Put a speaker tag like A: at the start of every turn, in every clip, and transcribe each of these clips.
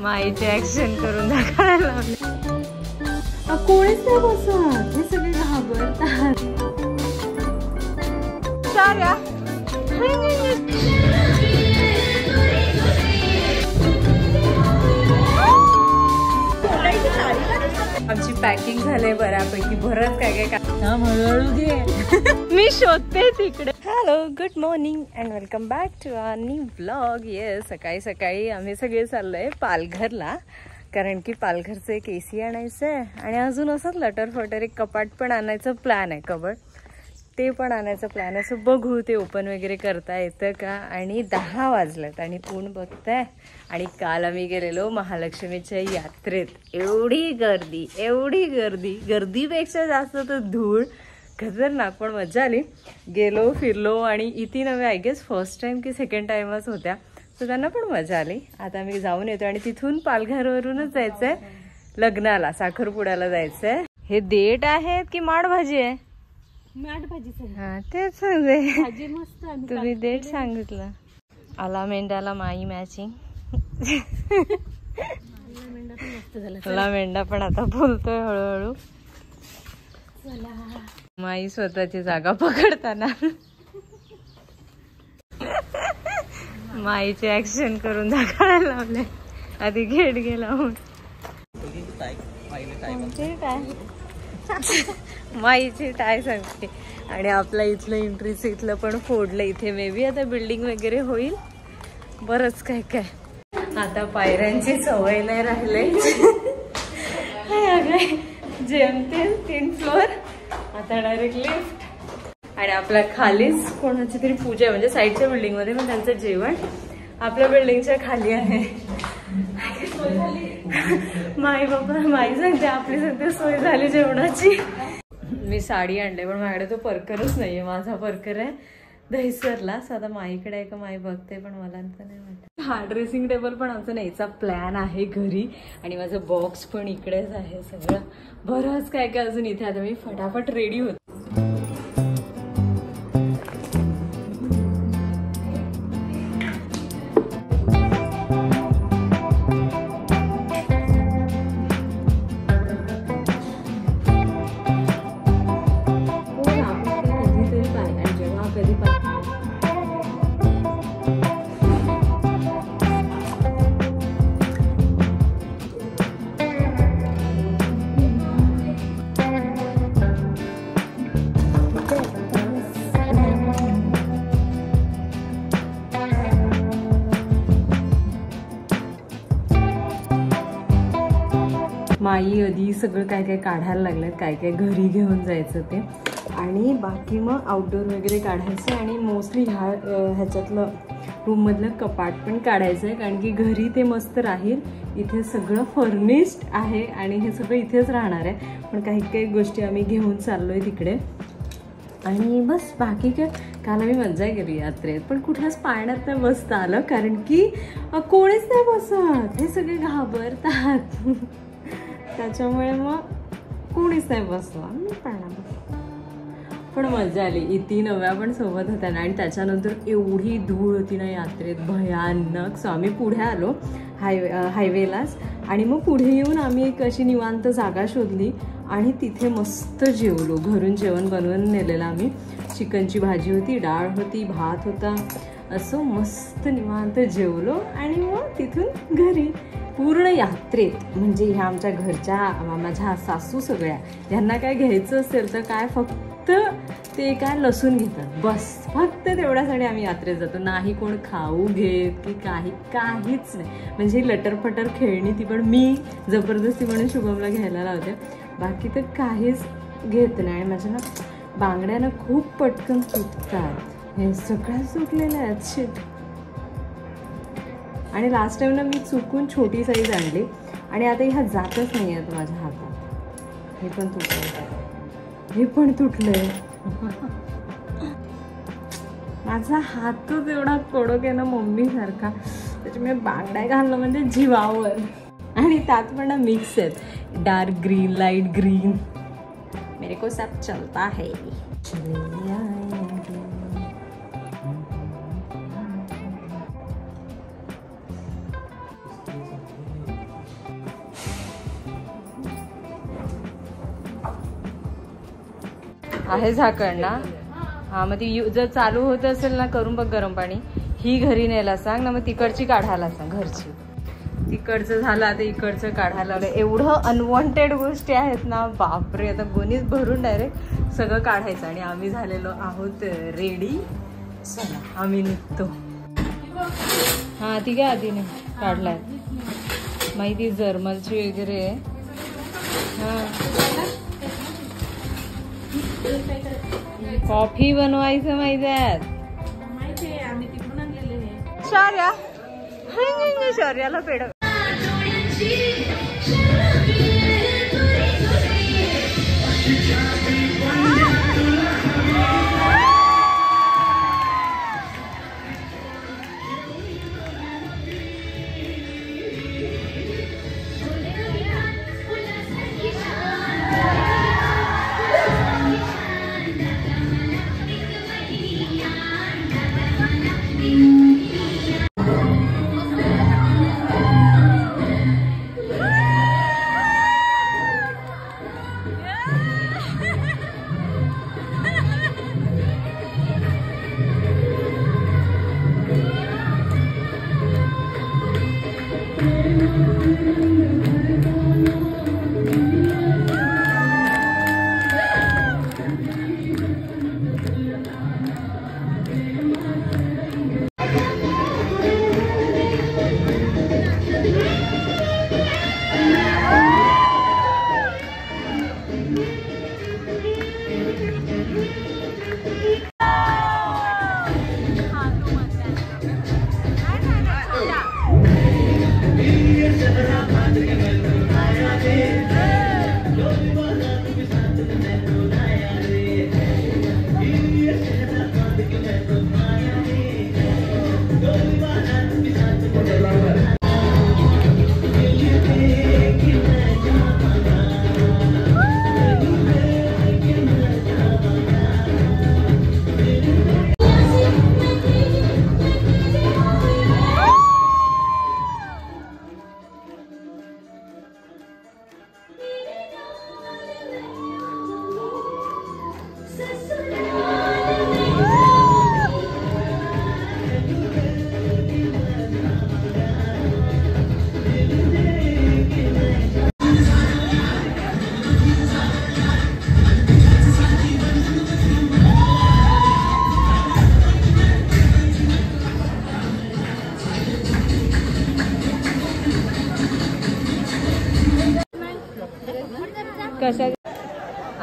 A: माईचे action करून दाखवायला लावले. कोणीच नाही बसत, हे सगळे घाबरतात. आमची पॅकिंग झाले बऱ्यापैकी. बरंच काय काय हळूहळू घे. मी शोधते तिकडे. Hello, good morning and welcome back to our new blog. Yes, सकाळी सकाळी आम्ही सगळे चाललोय पालघरला, कारण की पालघरचं एक AC आणायचं आहे आणि अजून असंच लटर फटर एक कपाट पण आणायचं प्लॅन आहे. कबड ते पण आणायचं प्लॅन आहे. असं बघू ते ओपन वगैरे करता येतं का. आणि 10 वाजलेत आणि ऊन बघताय. आणि काल आम्ही गेलेलो महालक्ष्मीच्या यात्रेत. एवढी गर्दी, एवढी गर्दी, गर्दीपेक्षा जास्त तर धूळ, खतरनाक. पण मजा आली. गेलो फिरलो आणि इथे नव्हे, आय गेस फर्स्ट टाइम की सेकंड टाइमच होत्या, तर त्यांना पण मजा आली. आता आम्ही जाऊन येतो आणि तिथून पालघरवरूनच जायचंय लग्नाला, साखरपुड्याला जायचंय. हे देठ आहेत की माड भाजी आहे? माड भाजी. हा तेच सांगते, तुम्ही देठ सांगितलं. आला मेंढ्याला माई मॅचिंग. आला मेंढा पण आता बोलतोय हळूहळू. माई स्वतःची जागा पकडताना माईचे ऍक्शन करून दाखवायला लावले. आधी घेट गेला माईची टाय सांगते. आणि आपल्या इथलं एंट्रीचं इथलं पण फोडलं. इथे मे बी आता बिल्डिंग वगैरे होईल, बरंच काय काय. आता पायऱ्यांची सवय नाही राहिले. जेमते 3 फ्लोअर, आता डायरेक्ट लिफ्ट. आणि आपल्या खालीच कोणाची तरी पूजा आहे, म्हणजे साईडच्या बिल्डिंग मध्ये, मग त्यांचं जेवण आपल्या बिल्डिंगच्या खाली आहे. माई बाबा, माई सांगते आपली सध्या सोय झाली जेवणाची. मी साडी आणले पण माझ्याकडे तो परकरच नाहीये. माझा परकर आहे दहीसरला. आता माईकडे आहे का माई बघते, पण मला तर नाही वाटत. हा ड्रेसिंग टेबल पण आमचा न्यायचा प्लॅन आहे घरी. आणि माझं बॉक्स पण इकडेच आहे. सगळं बरंच काय काय अजून इथे. आता मी फटाफट रेडी होते. माई आधी सगळं काय काय काढायला लागलं, काय काय घरी घेऊन जायचं ते. आणि बाकी मग आउटडोर वगैरे काढायचं. आणि मोस्टली ह्याच्यातलं रूममधलं कपाट पण काढायचं आहे, कारण की घरी ते मस्त राहील. इथे सगळं फर्निश्ड आहे आणि हे सगळं इथेच राहणार आहे. पण काही काही गोष्टी आम्ही घेऊन चाललोय तिकडे. आणि बस बाकी काय. काल आम्ही मज्जा केली यात्रेत, पण कुठल्याच पाळण्यात नाही बसता आलं, कारण की कोणीच नाही बसत, हे सगळे घाबरतात. त्याच्यामुळे मग कोणीच नाही बसला. मी पण मजा आली. इथे नव्या पण सोबत होत्या ना. आणि त्याच्यानंतर एवढी धूळ होती ना यात्रेत, भयानक. सो आम्ही पुढे आलो हायवेलाच. आणि मग पुढे येऊन आम्ही एक अशी निवांत जागा शोधली आणि तिथे मस्त जेवलो. घरून जेवण बनवून नेलेलं आम्ही. चिकनची भाजी होती, डाळ होती, भात होता. असं मस्त निवांत जेवलो आणि मग तिथून घरी. पूर्ण यात्रेत म्हणजे ह्या आमच्या घरच्या, माझ्या सासू सगळ्या, ज्यांना काय घ्यायचं असेल तर काय फक्त ते काय लसूण घेतात, बस. फक्त तेवढ्यासाठी आम्ही यात्रेत जातो. नाही कोण खाऊ घेत की काहीच नाही. म्हणजे लटरफटर खेळणी ती पण मी जबरदस्ती म्हणून शुभमला घ्यायला लावते. बाकी तर काहीच घेत नाही. आणि माझ्या ना बांगड्या खूप पटकन तुटतात. हे सगळ्या सुटलेल्या आहेत. शिट. आणि लास्ट टाइम ना मी चुकून छोटी साईज आणली आणि आता ह्या जातच नाही आहेत माझ्या हातात. हे पण तुटलं, हे पण तुटलंय. माझा हातच एवढा कडक आहे ना मम्मीसारखा, त्याच्यामुळे बांगड्या घालणं म्हणजे जीवावर. आणि त्यात पण ना मिक्स आहेत, डार्क ग्रीन, लाईट ग्रीन. मेरे को सब चलता है. आहे झाकण ना? हा मग ती जर चालू होत असेल ना करून बघ गरम पाणी, ही घरी न्यायला सांग ना, मग तिकडची काढायला सांग घरची. तिकडचं झालं आता इकडचं काढायला लावलं. एवढं अनवॉन्टेड गोष्टी आहेत ना बापरे. आता गोणीच भरून डायरेक्ट सगळं काढायचं आणि आम्ही झालेलो आहोत रेडी. चला आम्ही निघतो. हा ती काय आधीने काढलाय माहिती जर्मलची वगैरे आहे. हा कॉफी बनवायचं माहिती आहे शौर्या. शौर्याला पेड कशा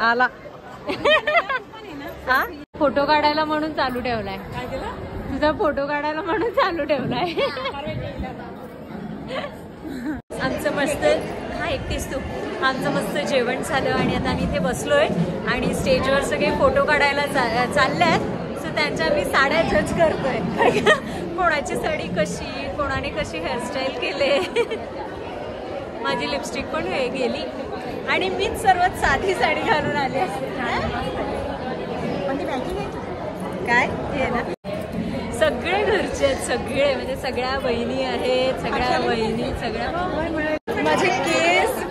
A: आला. हा फोटो काढायला म्हणून चालू ठेवलाय. तुझा फोटो काढायला म्हणून चालू ठेवलाय. आमचं मस्त हा एकटीच तू. आमचं मस्त जेवण झालं आणि आता आम्ही इथे बसलोय आणि स्टेजवर सगळे फोटो काढायला चालल्यात. सो त्यांच्या मी साड्या जज करतोय. कोणाची साडी कशी, कोणाने कशी हेअरस्टाईल केले. माझी लिपस्टिक पण गेली आणि मीच सर्वात साधी साडी घालून आली असते. काय हे ना सगळे घरचे आहेत, सगळे म्हणजे सगळ्या बहिणी आहेत, सगळ्या बहिणी सगळ्या. माझे केस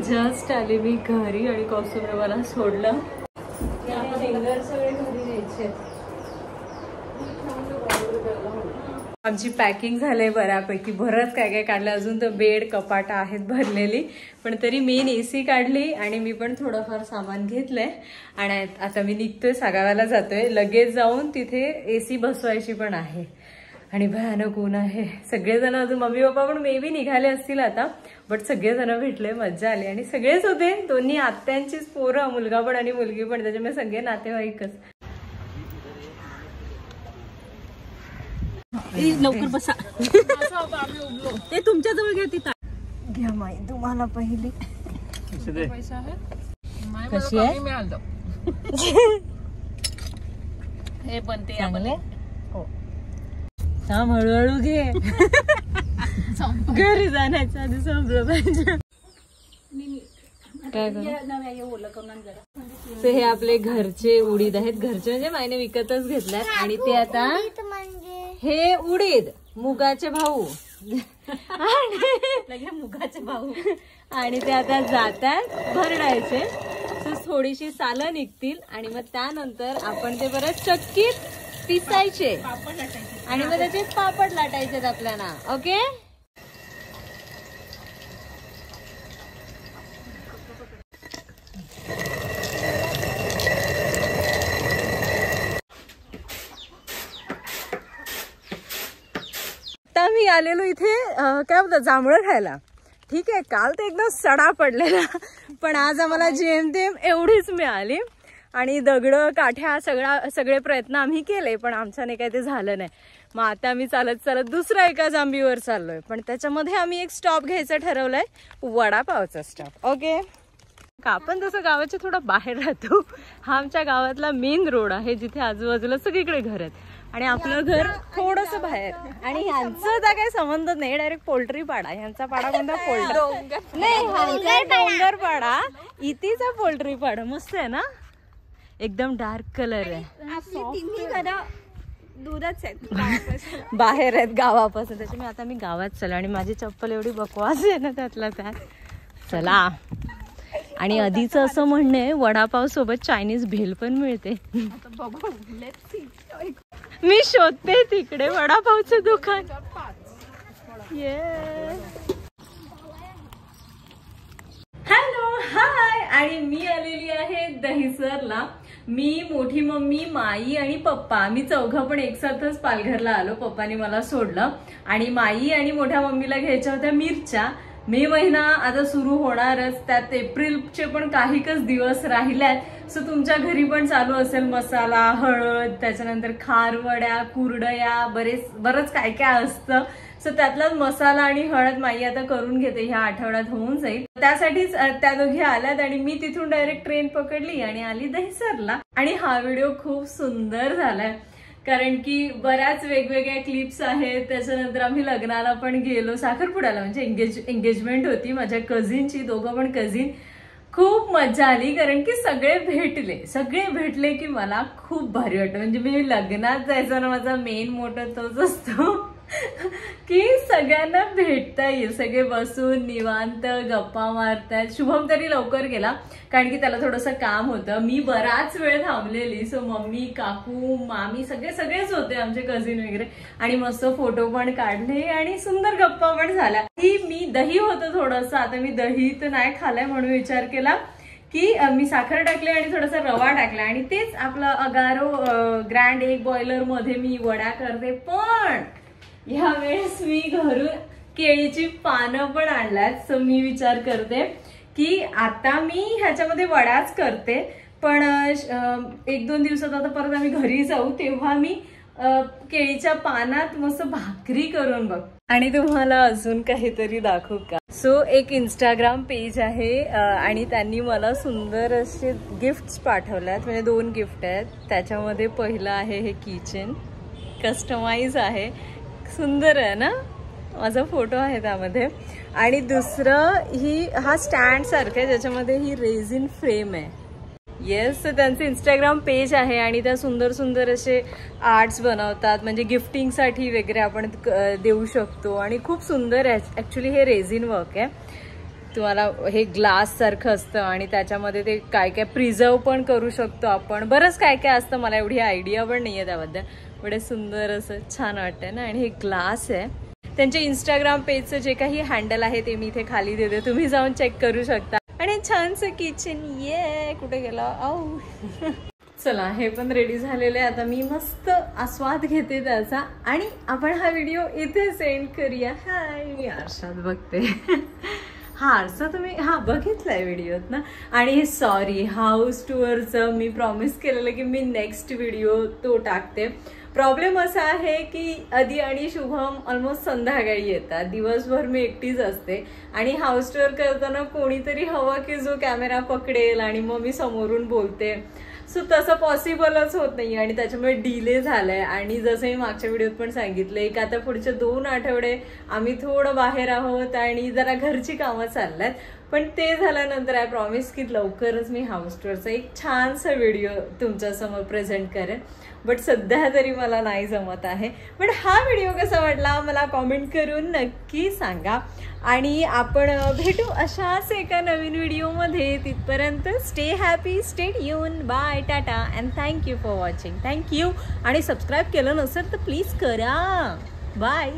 A: जस्ट आले मी घरी आणि कौस्तुभने मला सोडलं. फिंगर सगळे घरी न्यायचे. आमची पॅकिंग झालंय बऱ्यापैकी. बरंच काय काय काढलं अजून. तर बेड कपाट आहेत भरलेली, पण तरी मेन AC काढली आणि मी पण थोडंफार सामान घेतलंय आणि आता मी निघतोय, सागाव्याला जातोय. लगेच जाऊन तिथे AC बसवायची पण आहे आणि भयानक ऊन आहे. सगळेजण अजून मम्मी पप्पा पण मे बी निघाले असतील आता, बट सगळेजण भेटले, मज्जा आली आणि सगळेच होते. दोन्ही आत्यांचीच पोरं, मुलगा पण आणि मुलगी पण, त्याच्यामुळे सगळे नातेवाईकच.
B: लवकर बसा. ते तुमच्या जवळ घ्या. तिथं
A: घ्या माई तुम्हाला पहिली.
B: पैसा आहे
A: कशी आहे
B: हे पण ते
A: चांगले. हो थांब हळूहळू घे. घरी जाण्याच्या आधी संपलं पाहिजे. काय हे आपले घरचे उडीद आहेत. घरचे म्हणजे मायने विकतच घेतल्यात आणि ते आता हे उडीद मुगाचे भाऊ आणि
B: मुगाचे भाऊ
A: आणि ते आता जातात भरडायचे. थोडीशी सालं निघतील आणि मग त्यानंतर आपण ते परत चक्कीत पिसायचे आणि मग त्याचे पापड लाटायचे आपल्याला. ओके. आता मी आलेलो इथे काय बोलतो जांभळं खायला. ठीक आहे, काल तर एकदम सडा पडलेला, पण आज आम्हाला जेमतेम एवढीच मिळाली. आणि दगड काठ्या सगळे प्रयत्न आम्ही केले, पण आमच्याने काही ते झालं नाही. मग आता आम्ही चालत चालत दुसऱ्या एका जांभीवर चाललोय, पण त्याच्यामध्ये आम्ही एक स्टॉप घ्यायचं ठरवलंय, वडापावचा स्टॉप. ओके. आपण जसं गावाच्या थोडा बाहेर राहतो, हा आमच्या गावातला मेन रोड आहे जिथे आजूबाजूला सगळीकडे घर आहेत आणि आपलं घर थोडस बाहेर. आणि ह्यांचं तर काही संबंध नाही, डायरेक्ट पोल्ट्री पाडा. ह्यांचा पाडा कोणता पोल्ट्री नाही, ह्यांचा डोंगर पाडा, इथेचा पोल्ट्री पाडा. मस्त आहे ना, एकदम डार्क कलर आहे.
B: दूधच आहेत
A: बाहेर आहेत गावापासून. त्याच्यामुळे आता मी गावात चला आणि माझी चप्पल एवढी बकवास आहे ना त्यातला त्यात. चला. आणि आधीच असं म्हणणं आहे वडापाव सोबत चायनीज भेल पण मिळते. मी शोधते तिकडे वडापावचं दुकान. हॅलो, हाय. आणि मी आलेली आहे दहिसरला. मी, मोठी मम्मी, माई आणि पप्पा, आम्ही चौघं पण एकसाथच पालघरला आलो. पप्पानी मला सोडलं आणि माई आणि मोठ्या मम्मीला घ्यायच्या होत्या मिरच्या. मे महिना आता सुरू होणारच, त्यात एप्रिलचे पण काहीच दिवस राहिल्यात. सो तुमच्या घरी पण चालू असेल मसाला, हळद, त्याच्यानंतर खारवड्या, कुरडया, बरंच काय काय असतं. सो त्यातलाच मसाला आणि हळद माई आता करून घेते, ह्या आठवड्यात होऊन जाईल. त्यासाठीच त्या दोघी आल्यात आणि मी तिथून डायरेक्ट ट्रेन पकडली आणि आली दहिसरला. आणि हा व्हिडिओ खूप सुंदर झालाय, कारण की बऱ्याच वेगवेगळ्या क्लिप्स आहेत. त्याच्यानंतर आम्ही लग्नाला पण गेलो, साखरपुड्याला, म्हणजे एंगेजमेंट होती माझ्या कझिनची, दोघं पण कझिन. खूप मजा आली, कारण की सगळे भेटले की मला खूप भारी वाटतं. म्हणजे मी लग्नात जायचं ना, माझा मेन मोटो तोच असतो की सगळ्यांना भेटता येईल. सगळे बसून निवांत गप्पा मारतायत. शुभम तरी लवकर गेला, कारण की त्याला थोडंसं काम होतं. मी बराच वेळ थांबलेली. सो मम्मी, काकू, मामी सगळेच होते आमचे कझिन वगैरे, आणि मस्त फोटो पण काढले आणि सुंदर गप्पा पण झाल्या. मी दही होतं थोडंसं, आता मी दही तर नाही खाल्लंय म्हणून विचार केला की मी साखर टाकले आणि थोडासा रवा टाकला आणि तेच आपलं अगारो ग्रँड एक बॉयलर मध्ये मी वड्या करते. पण ह्या वेळेस मी घरून केळीची पानं पण आणल्यात. सो मी विचार करते की आता मी ह्याच्यामध्ये वड्याच करते, पण 1-2 दिवसात आता परत आम्ही घरी जाऊ तेव्हा मी केळीच्या पानात मस्त भाकरी करून बघ. आणि तुम्हाला अजून काहीतरी दाखवू का. सो एक इंस्टाग्राम पेज आहे आणि त्यांनी मला सुंदर असे गिफ्ट्स पाठवल्यात, म्हणजे 2 गिफ्ट आहेत. त्याच्यामध्ये पहिलं आहे हे किचन, कस्टमाइज आहे, सुंदर आहे ना, माझा फोटो आहे त्यामध्ये. आणि दुसरं हा स्टँड सारखं आहे, ज्याच्यामध्ये ही रेझिन फ्रेम आहे. येस, तर त्यांचं इंस्टाग्राम पेज आहे आणि त्या सुंदर सुंदर असे आर्ट्स बनवतात, म्हणजे गिफ्टिंगसाठी वगैरे आपण देऊ शकतो. आणि खूप सुंदर आहे. ॲक्च्युली हे रेझिन वर्क आहे. तुम्हाला हे ग्लास सारखं असतं आणि त्याच्यामध्ये ते काय काय प्रिझर्व पण करू शकतो आपण. बरंच काय काय असतं, मला एवढी आयडिया पण नाही आहे त्याबद्दल. एवढे सुंदर असं छान वाटतं ना. आणि हे ग्लास आहे. त्यांच्या इंस्टाग्राम पेजचं जे काही हँडल आहे ते मी इथे खाली देते, तुम्ही जाऊन चेक करू शकता. आणि छानसं किचन. कुठे गेला चला, हे पण रेडी झालेलं आहे. आता मी मस्त आस्वाद घेते त्याचा आणि आपण हा व्हिडिओ इथे सेंड करूया. हाय, मी आरशात बघते. हा आरसा तुम्ही बघितलाय व्हिडिओत ना. आणि सॉरी, हाऊस टूरचं मी प्रॉमिस केलेलं की मी नेक्स्ट व्हिडिओ तो टाकते. प्रॉब्लेम असा आहे की आधी आणि शुभम ऑलमोस्ट संध्याकाळी येतात, दिवसभर मी एकटीच असते आणि हाऊस टूर करताना कोणीतरी हवं की जो कॅमेरा पकडेल आणि मग मी समोरून बोलते. सो तसं पॉसिबलच होत नाही आणि त्याच्यामुळे डिले झालाय. आणि जसं मी मागच्या व्हिडिओत पण सांगितलंय की आता पुढचे 2 आठवडे आम्ही थोडं बाहेर आहोत आणि जरा घरची कामं चालल्यात. पण ते झाल्यानंतर आय प्रॉमिस की लवकरच मी हाऊस टूरचा एक छानसा व्हिडिओ तुमच्यासमोर प्रेझेंट करेन. बट सध्या तरी मला नाही जमत आहे. पण हा व्हिडिओ कसा वाटला मला कॉमेंट करून नक्की सांगा. आणि आपण भेटू अशाच एका नवीन व्हिडिओमध्ये. तिथपर्यंत stay happy, stay tuned, bye, tata and thank you for watching. Thank you. आणि सबस्क्राईब केलं नसेल तर प्लीज करा. बाय.